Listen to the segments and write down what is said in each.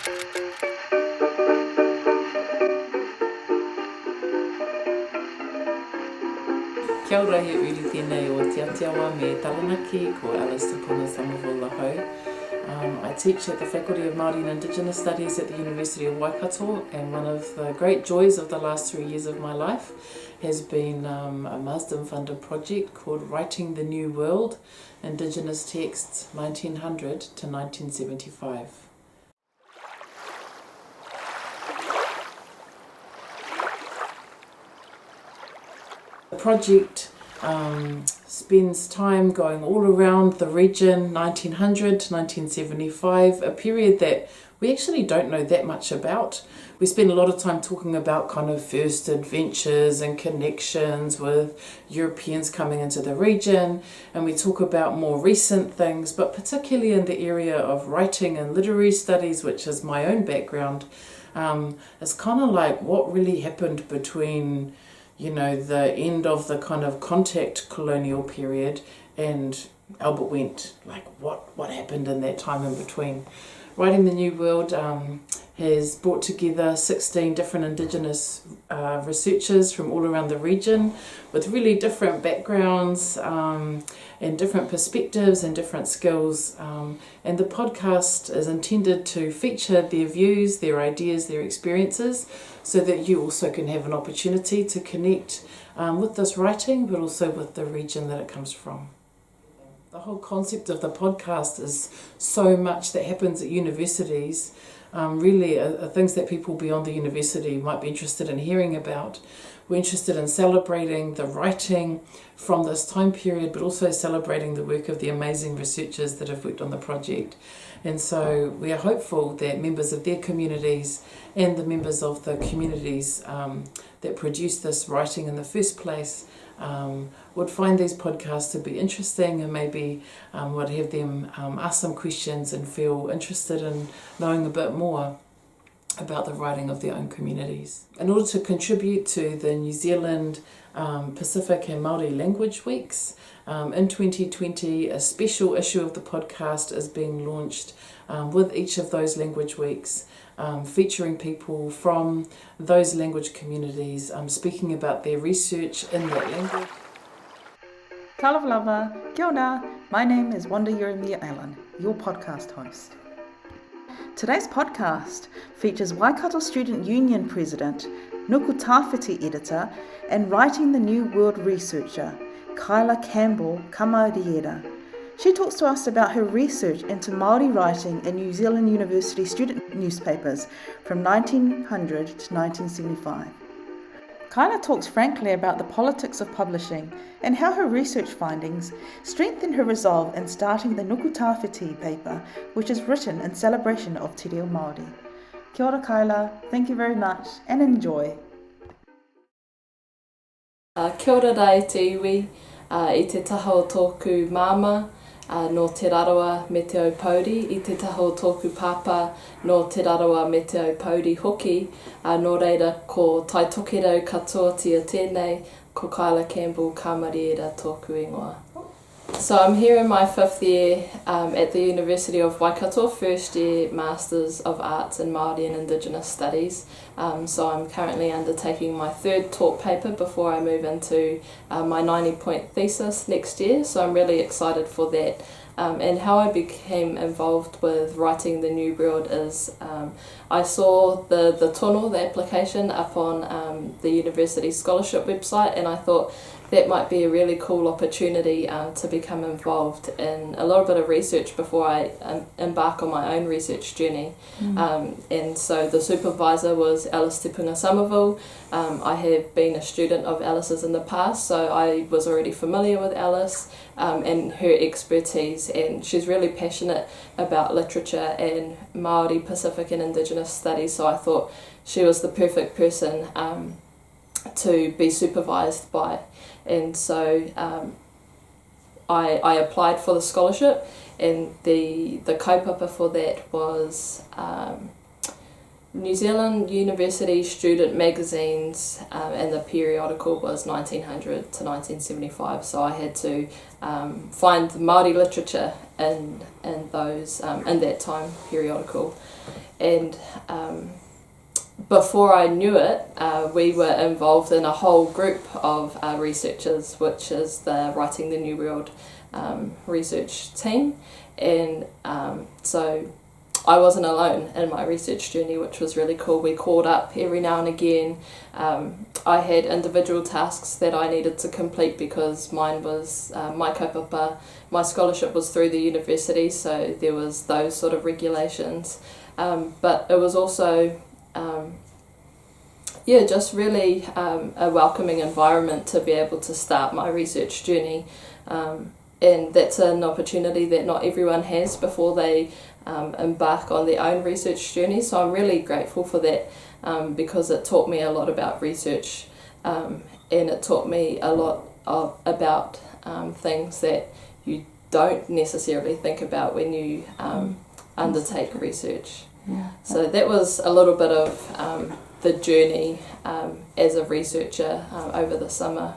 Kia ora he uri tēnei o Te Atiawa me Taranaki, ko Alice Tupuna Samavu. I teach at the Faculty of Māori and Indigenous Studies at the University of Waikato, and one of the great joys of the last 3 years of my life has been a Marsden funded project called Writing the New World, Indigenous Texts 1900 to 1975. The project spends time going all around the region, 1900 to 1975, a period that we actually don't know that much about. We spend a lot of time talking about kind of first adventures and connections with Europeans coming into the region, and we talk about more recent things, but particularly in the area of writing and literary studies, which is my own background. It's kind of like what really happened between the end of the kind of contact colonial period and Albert Wendt, like what happened in that time in between. Writing the New World has brought together 16 different Indigenous researchers from all around the region with really different backgrounds and different perspectives and different skills. And the podcast is intended to feature their views, their ideas, their experiences, so that you also can have an opportunity to connect with this writing, but also with the region that it comes from. The whole concept of the podcast is so much that happens at universities, really are things that people beyond the university might be interested in hearing about. We're interested in celebrating the writing from this time period, but also celebrating the work of the amazing researchers that have worked on the project. And so we are hopeful that members of their communities and the members of the communities that produce this writing in the first place would find these podcasts to be interesting, and maybe would have them ask some questions and feel interested in knowing a bit more about the writing of their own communities. In order to contribute to the New Zealand Pacific and Māori Language Weeks, in 2020 a special issue of the podcast is being launched with each of those language weeks, featuring people from those language communities speaking about their research in that language. Talavalava, kia ora. My name is Wanda Yeremia Allen, your podcast host. Today's podcast features Waikato Student Union President, Nukutawhiti editor, and Writing the New World researcher, Kyla Campbell-Kamariera. She talks to us about her research into Māori writing in New Zealand University student newspapers from 1900 to 1975. Kyla talks frankly about the politics of publishing and how her research findings strengthened her resolve in starting the Nukutawhiti paper, which is written in celebration of Te Reo Māori. Kia ora Kyla, thank you very much and enjoy. Kia ora rai te iwi, I te taha o tōku māma, no te rarawa me te aupōri, I te taha o tōku pāpā no te rarawa me te aupōri hoki, nō reira ko tai tokerau katoa tia tēnei, ko Kyla Campbell-Kamariera tōku ingoa. So I'm here in my 5th year at the University of Waikato, first year Masters of Arts in Māori and Indigenous Studies. So I'm currently undertaking my 3rd talk paper before I move into my 90-point thesis next year. So I'm really excited for that. And how I became involved with Writing the New World is I saw the tono, the application, up on the university scholarship website, and I thought that might be a really cool opportunity to become involved in a little bit of research before I embark on my own research journey. And so the supervisor was Alice Tupuna Samavu. I have been a student of Alice's in the past, so I was already familiar with Alice and her expertise, and she's really passionate about literature and Māori, Pacific and Indigenous studies, so I thought she was the perfect person to be supervised by. And so I applied for the scholarship, and the kaupapa for that was New Zealand University Student magazines, and the periodical was 1900 to 1975, so I had to find the Māori literature in those in that time periodical. And before I knew it, we were involved in a whole group of researchers, which is the Writing the New World research team. And so I wasn't alone in my research journey, which was really cool. We called up every now and again. I had individual tasks that I needed to complete because mine was my kaupapa. My scholarship was through the university, so there was those sort of regulations. But it was also just really a welcoming environment to be able to start my research journey. And that's an opportunity that not everyone has before they embark on their own research journey. So I'm really grateful for that because it taught me a lot about research and it taught me a lot about things that you don't necessarily think about when you undertake research. Yeah. So that was a little bit of the journey as a researcher over the summer.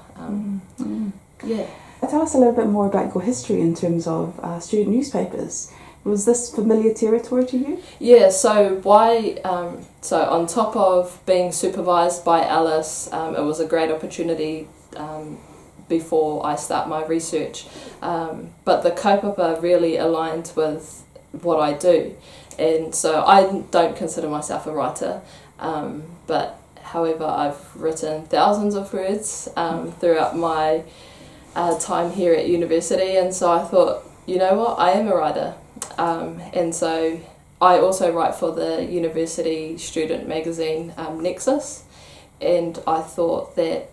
Yeah. Tell us a little bit more about your history in terms of student newspapers. Was this familiar territory to you? Yeah, so on top of being supervised by Alice, it was a great opportunity before I start my research. But the kaupapa really aligned with what I do. And so I don't consider myself a writer, but however I've written thousands of words throughout my time here at university, and so I thought, you know what, I am a writer. And so I also write for the university student magazine Nexus, and I thought that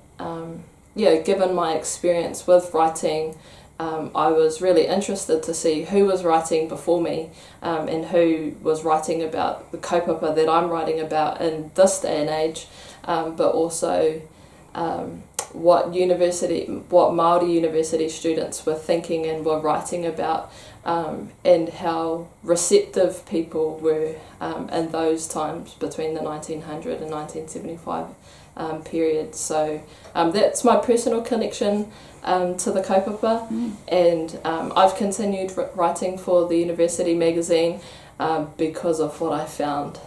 given my experience with writing, I was really interested to see who was writing before me and who was writing about the kaupapa that I'm writing about in this day and age, but also what Māori university students were thinking and were writing about, and how receptive people were in those times between the 1900 and 1975 period. So that's my personal connection to the kaupapa, and I've continued writing for the university magazine because of what I found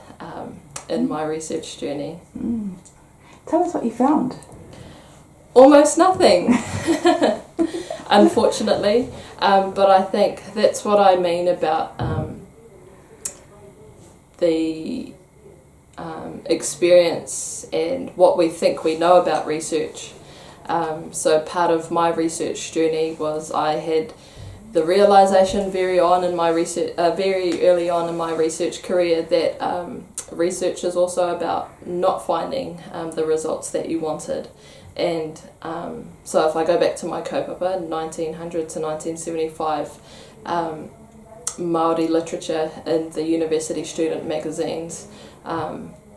in my research journey. Tell us what you found. Almost nothing, unfortunately, but I think that's what I mean about the experience and what we think we know about research. So part of my research journey was I had the realisation very early on in my research career that research is also about not finding the results that you wanted. And so if I go back to my kaupapa, 1900 to 1975, Māori literature in the university student magazines,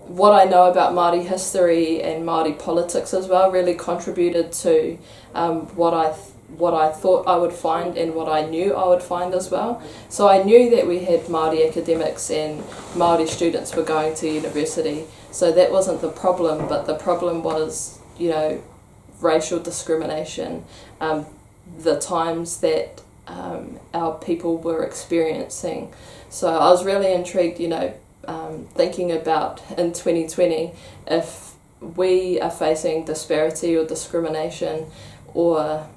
what I know about Māori history and Māori politics as well really contributed to what I thought I would find and what I knew I would find as well. So I knew that we had Māori academics and Māori students were going to university, so that wasn't the problem, but the problem was, racial discrimination, the times that our people were experiencing. So I was really intrigued, thinking about in 2020, if we are facing disparity or discrimination or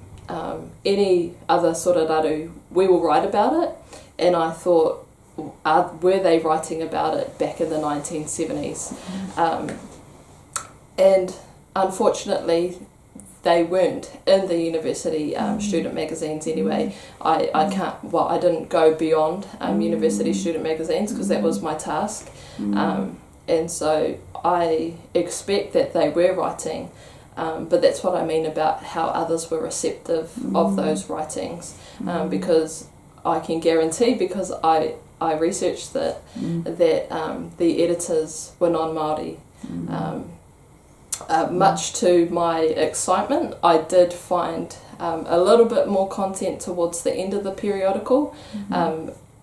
any other sort of raru, we will write about it. And I thought, were they writing about it back in the 1970s? And unfortunately, they weren't in the university student magazines anyway. I didn't go beyond university student magazines because that was my task. And so I expect that they were writing, but that's what I mean about how others were receptive of those writings, because I can guarantee, because I researched that the editors were non-Māori. Much to my excitement, I did find a little bit more content towards the end of the periodical.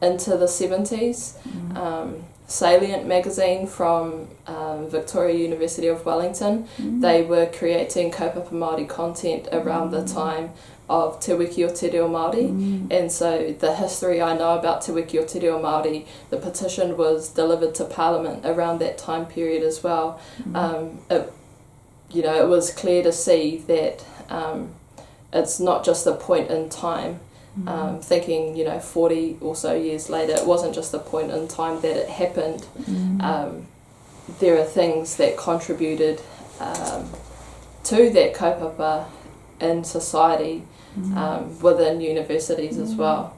into the 70s. Salient magazine from Victoria University of Wellington, they were creating kaupapa Māori content around the time of Te Wiki o Te Reo Māori, and so the history I know about Te Wiki o Te Reo Māori, the petition was delivered to Parliament around that time period as well. It was clear to see that it's not just a point in time. Thinking 40 or so years later, it wasn't just a point in time that it happened. There are things that contributed to that kaupapa in society, within universities as well.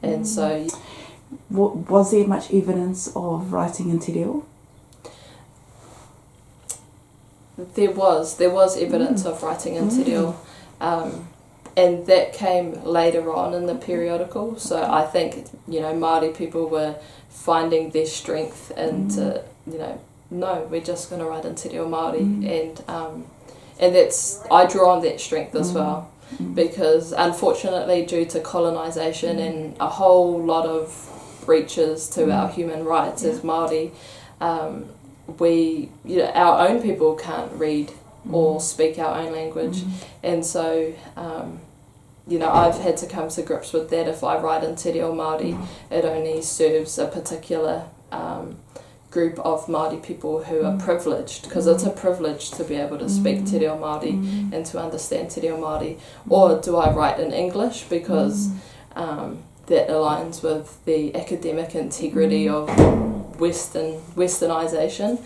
And so, was there much evidence of writing in Te Reo? There was evidence of writing in Te Reo. And that came later on in the periodical. So I think, Māori people were finding their strength into, no, we're just going to write in Te Reo Māori. And that's, I draw on that strength as well. Because unfortunately, due to colonisation and a whole lot of breaches to our human rights as Māori, we, our own people can't read or speak our own language. And so, I've had to come to grips with that. If I write in Te Reo Māori, it only serves a particular group of Māori people who are privileged, because it's a privilege to be able to speak Te Reo Māori and to understand Te Reo Māori. Or do I write in English because that aligns with the academic integrity of westernisation,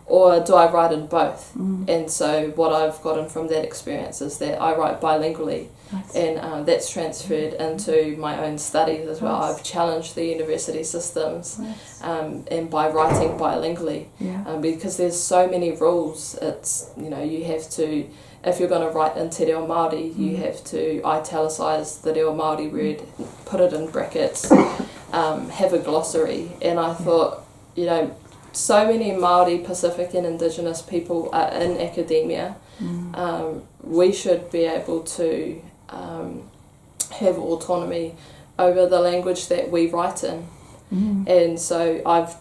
or do I write in both? And so what I've gotten from that experience is that I write bilingually, and that's transferred into my own studies as well. I've challenged the university systems, and by writing bilingually, because there's so many rules. It's, you have to, if you're going to write in Te Reo Māori, you have to italicise the Reo Māori word, put it in brackets, have a glossary. And I thought, so many Māori, Pacific and Indigenous people are in academia. We should be able to have autonomy over the language that we write in. And so I've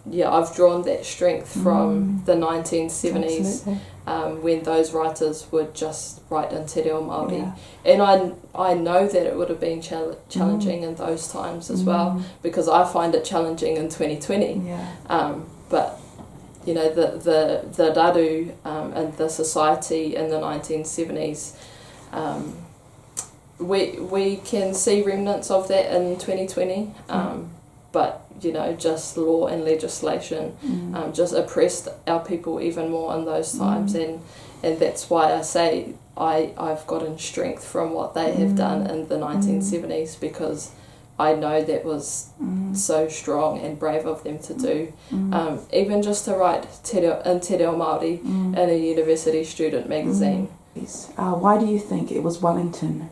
drawn that strength from the 1970s, when those writers would just write in Te Reo Māori. And I know that it would have been challenging in those times as well, because I find it challenging in 2020. But the raru and the society in the 1970s, we can see remnants of that in 2020, but just law and legislation just oppressed our people even more in those times, and that's why I say I've gotten strength from what they have done in the 1970s, because I know that was so strong and brave of them to do. Even just to write in Te Reo Māori in a university student magazine. Why do you think it was Wellington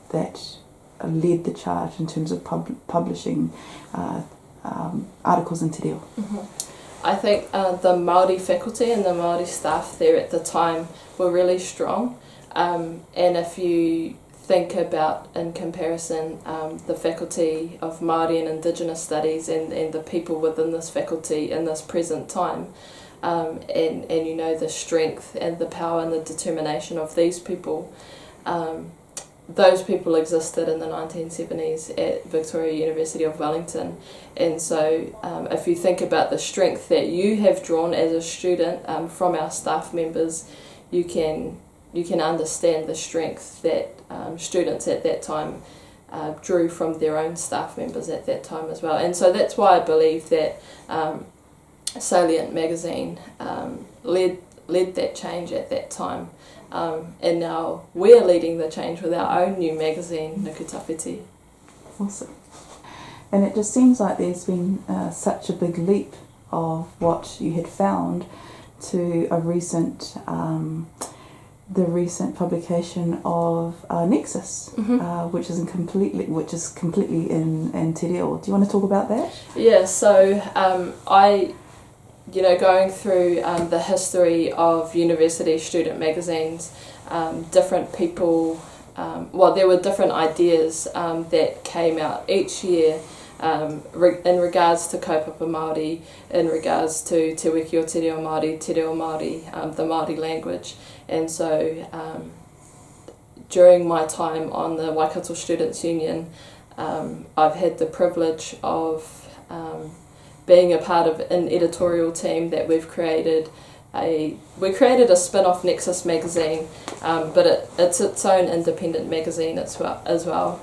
that led the charge in terms of publishing articles in Te Reo? I think the Māori faculty and the Māori staff there at the time were really strong. And if you think about, in comparison, the faculty of Māori and Indigenous Studies and the people within this faculty in this present time, and the strength and the power and the determination of these people, those people existed in the 1970s at Victoria University of Wellington. And so if you think about the strength that you have drawn as a student from our staff members, you can understand the strength that students at that time drew from their own staff members at that time as well. And so that's why I believe that Salient magazine led that change at that time. And now we're leading the change with our own new magazine, Nukutawhiti. Awesome. And it just seems like there's been such a big leap of what you had found to a recent the recent publication of Nexus, which is completely in Te Reo. Do you want to talk about that? Yeah. So going through the history of university student magazines, different people there were different ideas that came out each year in regards to kaupapa Māori, in regards to Te Wiki o Te Reo Māori, the Māori language. And so during my time on the Waikato Students Union, I've had the privilege of being a part of an editorial team that we created a spin-off Nexus magazine, but it's its own independent magazine as well,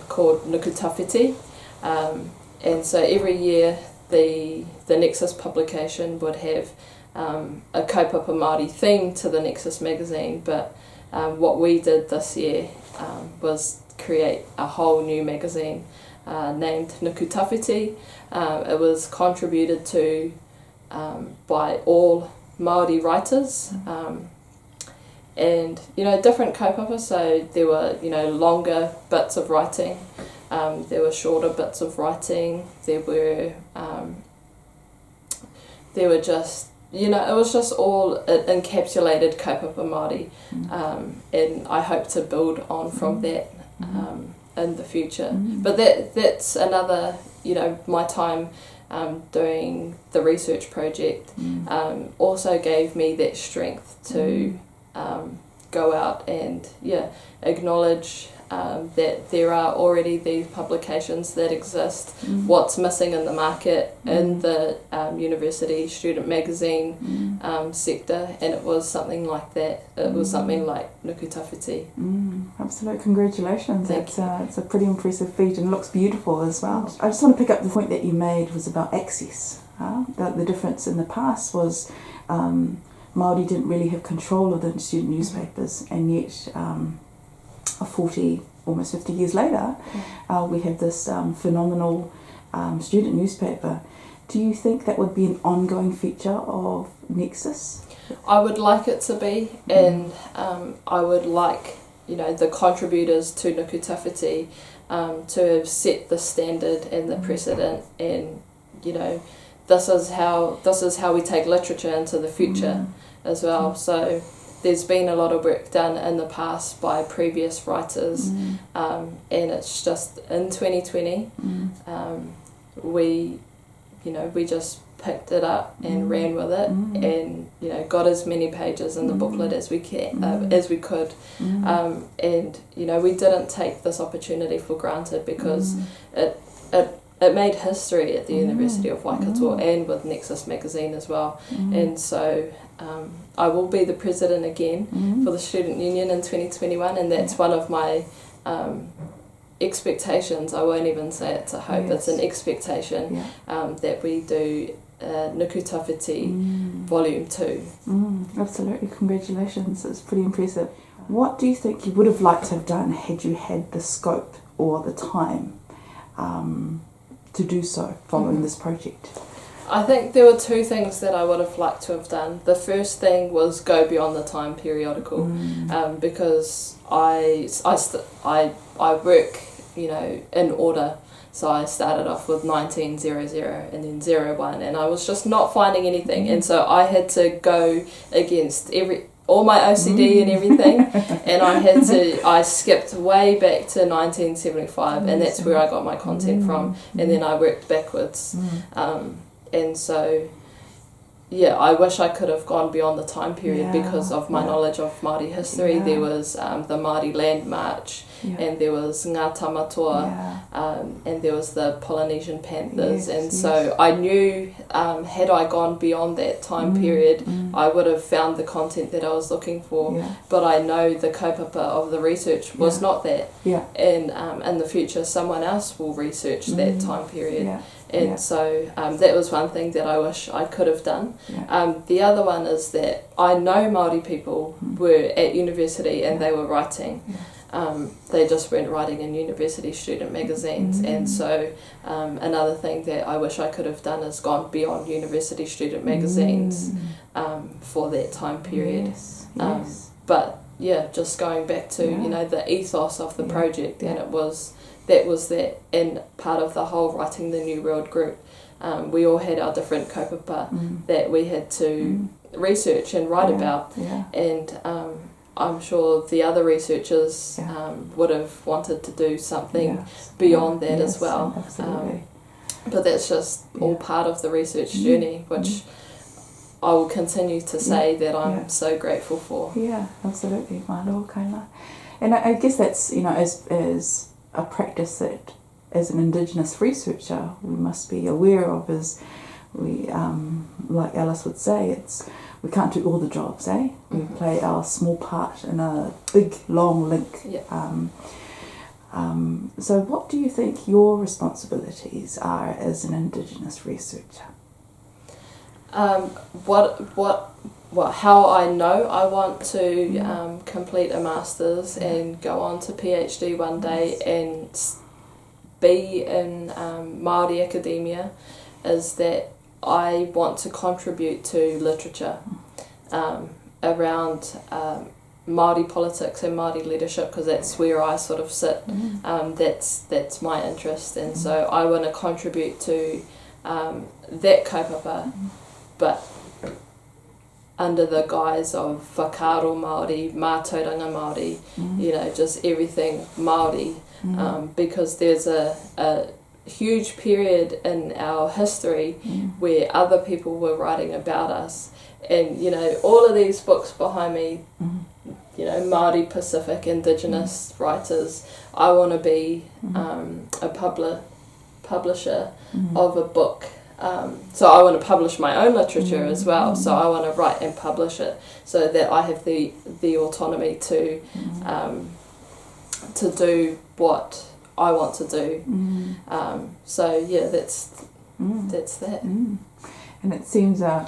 called Nukutawhiti. And so every year the Nexus publication would have a kaupapa Māori theme to the Nexus magazine, but what we did this year was create a whole new magazine named Nukutawhiti. It was contributed to by all Māori writers, and different kaupapa. So there were longer bits of writing, there were shorter bits of writing. There were just it was just all encapsulated kaupapa Māori, and I hope to build on from that in the future. But that's another, my time doing the research project also gave me that strength to go out and acknowledge that there are already these publications that exist, what's missing in the market in the university student magazine sector, and it was something like that. It was something like Nukutawhiti. Absolutely, congratulations. Thank you. It's a pretty impressive feat and looks beautiful as well. I just want to pick up the point that you made was about access. The difference in the past was Māori didn't really have control of the student newspapers, and yet 40, almost 50 years later, we have this phenomenal student newspaper. Do you think that would be an ongoing feature of Nexus? I would like it to be, and I would like the contributors to Nukutawhiti to have set the standard and the precedent, and this is how we take literature into the future as well. So there's been a lot of work done in the past by previous writers, and it's just in 2020 we just picked it up and ran with it, and got as many pages in the booklet as we could, and we didn't take this opportunity for granted, because it made history at the University of Waikato and with Nexus magazine as well. And so I will be the president again for the student union in 2021, and that's one of my expectations. I won't even say it's a hope, it's an expectation that we do Nukutawhiti Volume 2. Absolutely, congratulations, it's pretty impressive. What do you think you would have liked to have done had you had the scope or the time to do so following this project? I think there were two things that I would have liked to have done. The first thing was go beyond the time periodical, because I work in order. So I started off with 1900 and then 01, and I was just not finding anything, and so I had to go against all my OCD and everything, and I skipped way back to 1975, and that's where I got my content from, and then I worked backwards. And so, I wish I could have gone beyond the time period because of my knowledge of Māori history. There was the Māori Land March, and there was Ngā Tamatoa, and there was the Polynesian Panthers, so I knew had I gone beyond that time period, I would have found the content that I was looking for, but I know the kaupapa of the research was not that, and in the future someone else will research that time period. And so that was one thing that I wish I could have done. The other one is that I know Māori people were at university and they were writing. They just weren't writing in university student magazines. And so another thing that I wish I could have done is gone beyond university student magazines for that time period. But just going back to the ethos of the project, and that was and part of the whole Writing the New World group. We all had our different kaupapa that we had to research and write about, and I'm sure the other researchers would have wanted to do something beyond that as well. Absolutely. But that's just all part of the research journey, which I will continue to say that I'm so grateful for. Yeah, absolutely. Mahalo, Kyla. And I guess that's, as a practice that as an Indigenous researcher we must be aware of, is we, like Alice would say, we can't do all the jobs, eh? We play our small part in a big, long link. Yeah. So what do you think your responsibilities are as an Indigenous researcher? How I know I want to complete a master's and go on to PhD one day and be in Māori academia is that I want to contribute to literature around Māori politics and Māori leadership, because that's where I sort of sit. That's my interest, and so I want to contribute to that kaupapa, but under the guise of whakaaro Māori, mātauranga Māori, just everything Māori, because there's a huge period in our history where other people were writing about us, and all of these books behind me, Māori Pacific Indigenous writers, I want to be a publisher of a book. So I want to publish my own literature as well. So I want to write and publish it so that I have the autonomy to do what I want to do. So yeah, that's that. And it seems a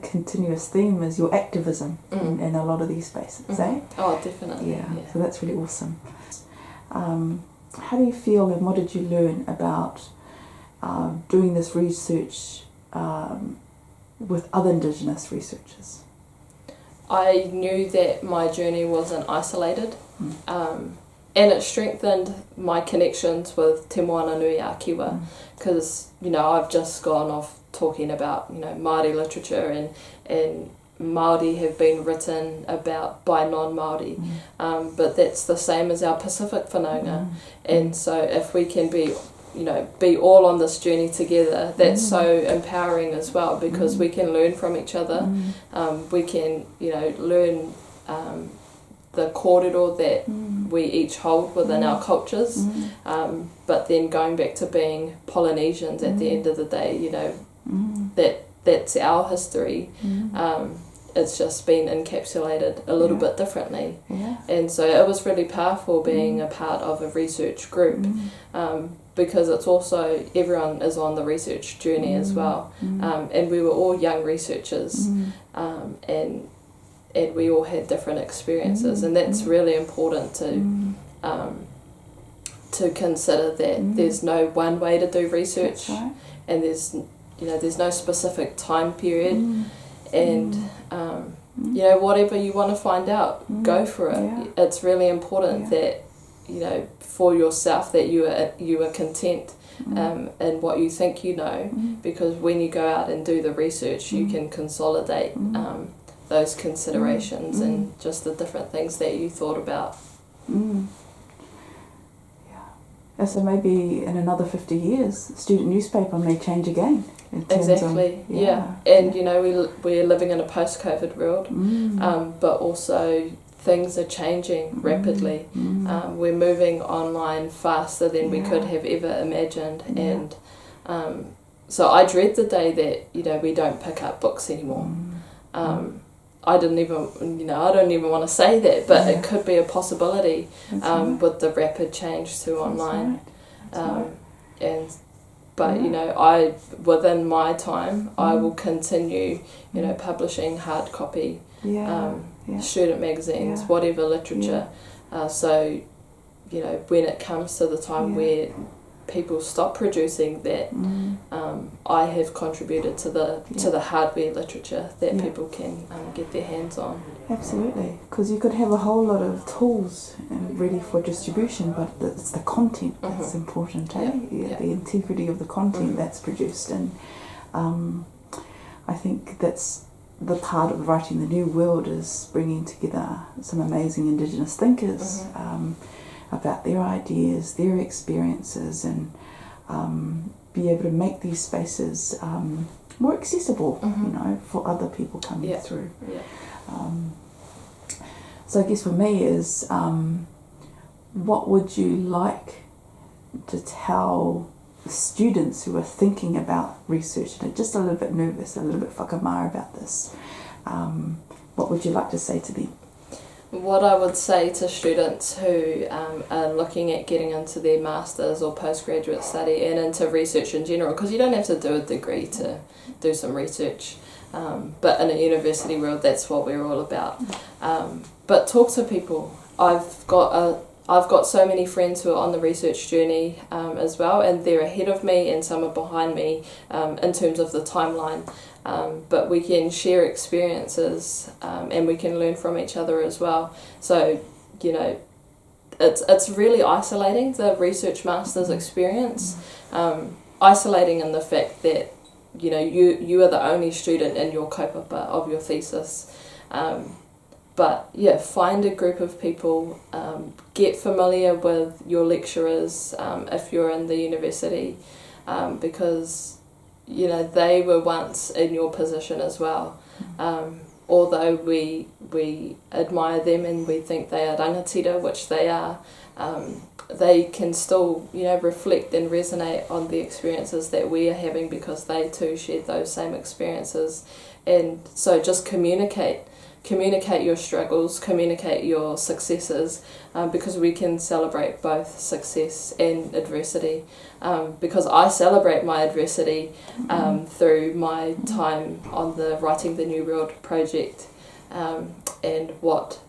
continuous theme is your activism in a lot of these spaces, eh? Oh, definitely. Yeah. So that's really awesome. How do you feel, and what did you learn about doing this research with other Indigenous researchers? I knew that my journey wasn't isolated, and it strengthened my connections with Te Moana Nui a Kiwa, because I've just gone off talking about Māori literature and Māori have been written about by non-Māori, but that's the same as our Pacific whanaunga, and so if we can be all on this journey together, that's so empowering as well, because we can learn from each other. We can learn the kōrero that we each hold within our cultures, but then going back to being Polynesians at the end of the day, that's our history. It's just been encapsulated a little bit differently, and so it was really powerful being a part of a research group, because it's also everyone is on the research journey as well, and we were all young researchers, and we all had different experiences, and that's really important to consider that there's no one way to do research, and there's no specific time period, and whatever you want to find out, go for it. It's really important that for yourself that you are content in what you think because when you go out and do the research, you can consolidate those considerations and just the different things that you thought about. Yeah. So maybe in another 50 years, the student newspaper may change again. Exactly. And we're living in a post-COVID world, but also things are changing rapidly. We're moving online faster than we could have ever imagined, and so I dread the day that we don't pick up books anymore. I don't even want to say that, but it could be a possibility with the rapid change to online. But I within my time, I will continue publishing hard copy, student magazines, whatever literature. So when it comes to the time where people stop producing that, I have contributed to the hardware literature that people can get their hands on. Absolutely, because you could have a whole lot of tools ready for distribution, but it's the content that's important, the integrity of the content that's produced, and I think that's the part of writing the new world is bringing together some amazing Indigenous thinkers about their ideas, their experiences, and be able to make these spaces more accessible, you know, for other people coming through. So I guess for me is, what would you like to tell the students who are thinking about research and are just a little bit nervous, a little bit whakamara about this? What would you like to say to them? What I would say to students who are looking at getting into their masters or postgraduate study and into research in general, because you don't have to do a degree to do some research, but in a university world that's what we're all about. But talk to people. I've got so many friends who are on the research journey as well, and they're ahead of me and some are behind me in terms of the timeline. But we can share experiences and we can learn from each other as well. So, you know, it's really isolating, the research master's experience. Isolating in the fact that, you know, you are the only student in your kaupapa of your thesis. But yeah, find a group of people, get familiar with your lecturers if you're in the university, because, you know, they were once in your position as well. Although we admire them and we think they are rangatira, which they are, they can still, you know, reflect and resonate on the experiences that we are having because they too shared those same experiences. And so just communicate your struggles, communicate your successes, because we can celebrate both success and adversity. Because I celebrate my adversity through my time on the Writing the New World project, and what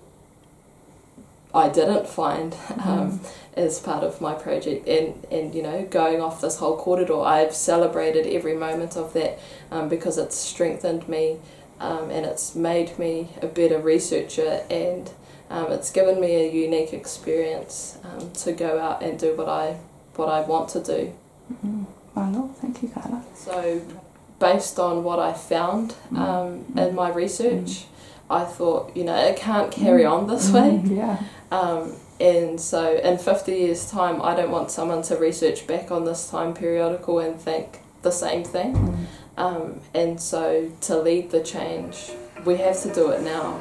I didn't find as part of my project, and you know, going off this whole corridor, I've celebrated every moment of that because it's strengthened me. And it's made me a better researcher, and it's given me a unique experience to go out and do what I want to do. Well, thank you, Kyla. So, based on what I found in my research, I thought, you know, it can't carry on this way. And so, in 50 years' time, I don't want someone to research back on this time periodical and think the same thing. And so to lead the change, we have to do it now.